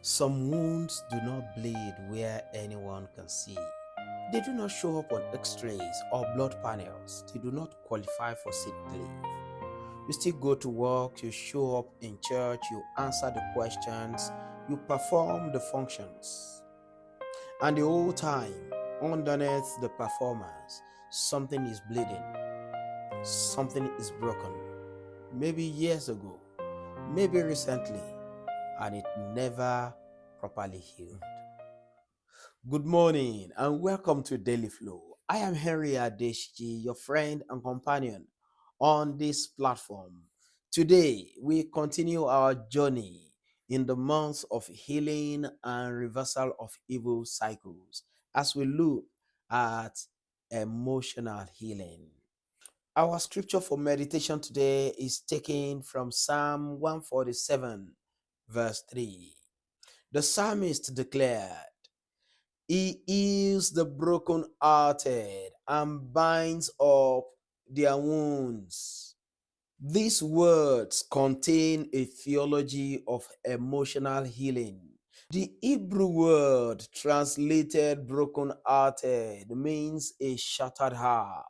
Some wounds do not bleed where anyone can see. They do not show up on x-rays or blood panels. They do not qualify for sick leave. You still go to work, you show up in church, you answer the questions, you perform the functions. And the whole time, underneath the performance, something is bleeding, something is broken. Maybe years ago, maybe recently, and it never properly healed. Good morning and welcome to Daily Flow. I am Henry Adesiji, your friend and companion on this platform. Today, we continue our journey in the months of healing and reversal of evil cycles as we look at emotional healing. Our scripture for meditation today is taken from Psalm 147, verse 3. The psalmist declared, He heals the brokenhearted and binds up their wounds. These words contain a theology of emotional healing. The Hebrew word translated brokenhearted means a shattered heart,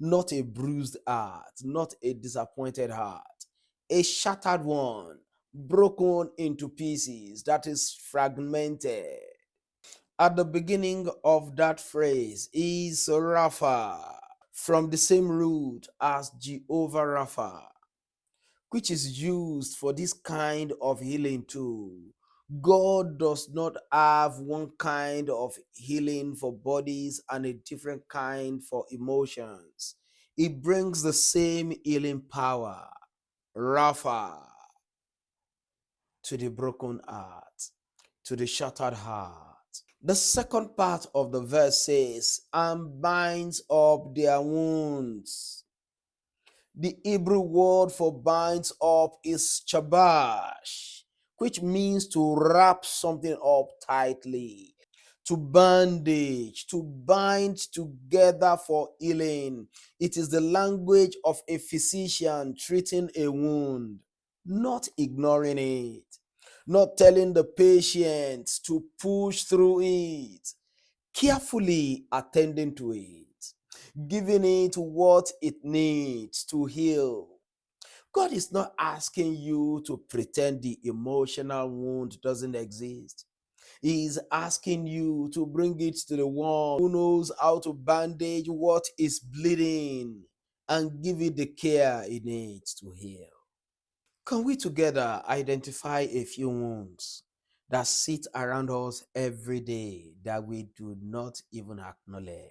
not a bruised heart, not a disappointed heart, a shattered one, broken into pieces, that is fragmented. At the beginning of that phrase is Rapha, from the same root as Jehovah Rapha, which is used for this kind of healing too. God does not have one kind of healing for bodies and a different kind for emotions. He brings the same healing power, Rapha, to the broken heart, to the shattered heart. The second part of the verse says, and binds up their wounds. The Hebrew word for binds up is chabash, which means to wrap something up tightly, to bandage, to bind together for healing. It is the language of a physician treating a wound, not ignoring it, not telling the patient to push through it, carefully attending to it, giving it what it needs to heal. God is not asking you to pretend the emotional wound doesn't exist. He is asking you to bring it to the one who knows how to bandage what is bleeding and give it the care it needs to heal. Can we together identify a few wounds that sit around us every day that we do not even acknowledge?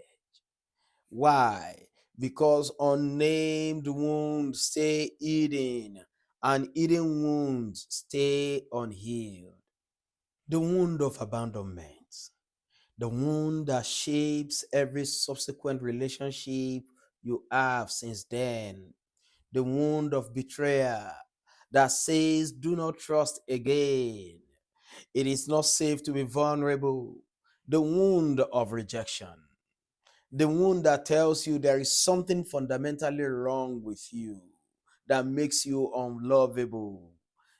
Why? Because unnamed wounds stay hidden and hidden wounds stay unhealed. The wound of abandonment, the wound that shapes every subsequent relationship you have since then. The wound of betrayal that says, do not trust again. It is not safe to be vulnerable. The wound of rejection, the wound that tells you there is something fundamentally wrong with you that makes you unlovable.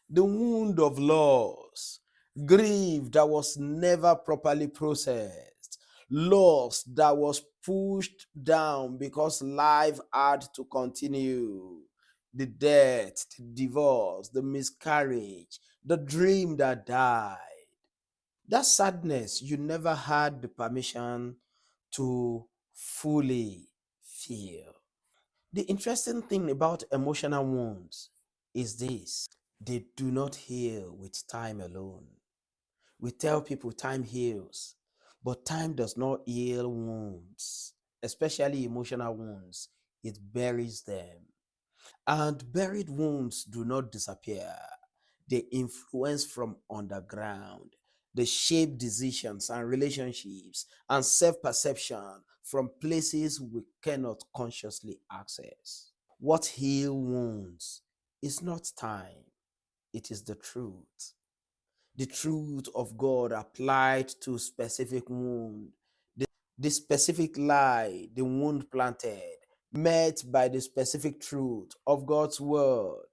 The wound of loss, grief that was never properly processed, loss that was pushed down because life had to continue. The death, the divorce, the miscarriage, the dream that died. That sadness you never had the permission to fully feel. The interesting thing about emotional wounds is this: they do not heal with time alone. We tell people time heals, but time does not heal wounds, especially emotional wounds. It buries them. And buried wounds do not disappear. They influence from underground. They shape decisions and relationships and self-perception from places we cannot consciously access. What heal wounds is not time, it is the truth. The truth of God applied to specific wound. The specific lie the wound planted, met by the specific truth of God's word.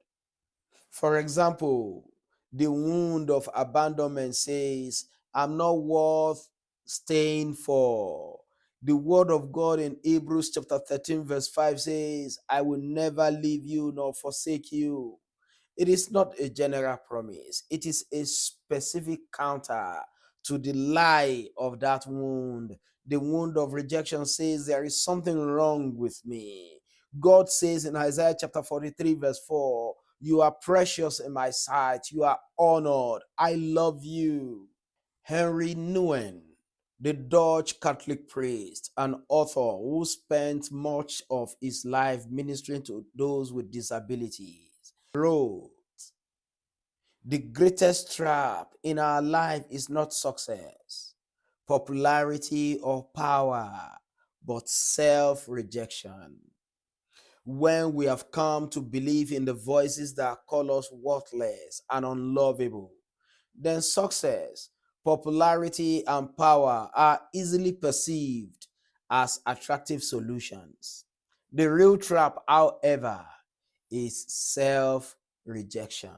For example, The wound of abandonment says, I'm not worth staying for. The word of God in Hebrews chapter 13 verse 5 says, I will never leave you nor forsake you. It is not a general promise. It is a specific counter to the lie of that wound. The wound of rejection says there is something wrong with me. God says in Isaiah chapter 43 verse 4, you are precious in my sight. You are honored. I love you. Henry Nouwen, the Dutch Catholic priest and author who spent much of his life ministering to those with disabilities, wrote, the greatest trap in our life is not success, popularity, or power, but self-rejection. When we have come to believe in the voices that call us worthless and unlovable, then success, popularity, and power are easily perceived as attractive solutions. The real trap, however, is self-rejection.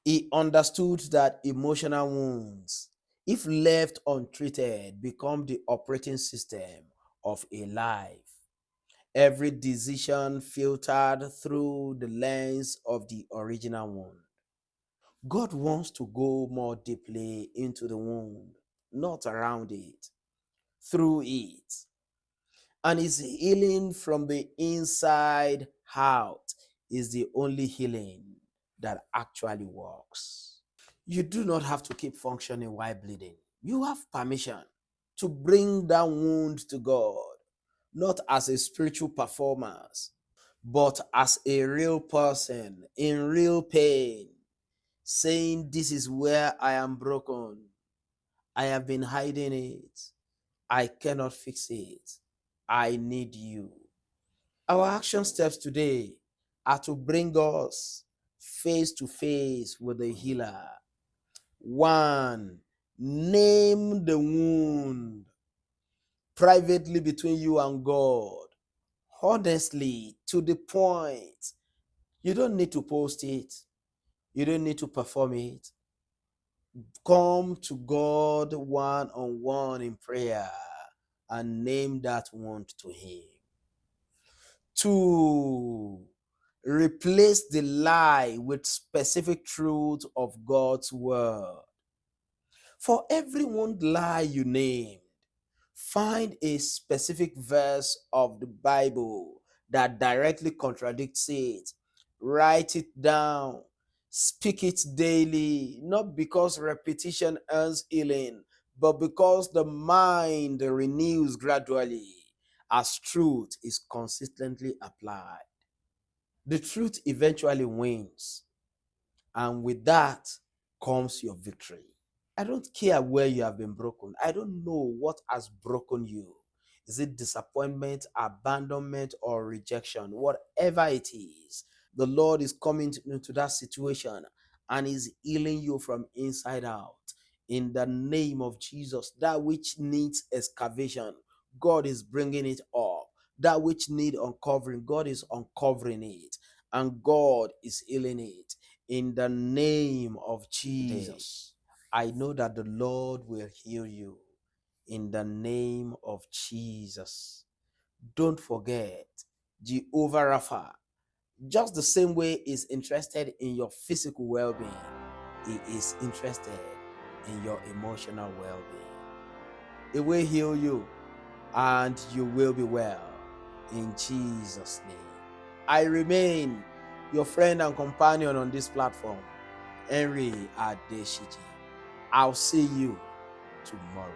He understood that emotional wounds, if left untreated, become the operating system of a life. Every decision filtered through the lens of the original wound. God wants to go more deeply into the wound, not around it, through it. And his healing from the inside out is the only healing that actually works. You do not have to keep functioning while bleeding. You have permission to bring that wound to God, not as a spiritual performance, but as a real person in real pain, saying, this is where I am broken. I have been hiding it. I cannot fix it. I need you. Our action steps today are to bring us face to face with the healer. 1. Name the wound privately between you and God. Honestly, to the point. You don't need to post it. You don't need to perform it. Come to God one-on-one in prayer and name that wound to Him. 2. Replace the lie with specific truth of God's word. For every one lie you named, find a specific verse of the Bible that directly contradicts it. Write it down. Speak it daily, not because repetition earns healing, but because the mind renews gradually as truth is consistently applied. The truth eventually wins, and with that comes your victory. I don't care where you have been broken. I don't know what has broken you. Is it disappointment, abandonment, or rejection? Whatever it is, the Lord is coming into that situation and is healing you from inside out. In the name of Jesus, that which needs excavation, God is bringing it up. That which needs uncovering, God is uncovering it. And God is healing it. In the name of Jesus, I know that the Lord will heal you in the name of Jesus. Don't forget, Jehovah Rapha, just the same way is interested in your physical well-being, He is interested in your emotional well-being. He will heal you and you will be well in Jesus' name. I remain your friend and companion on this platform, Henry Adesiji. I'll see you tomorrow.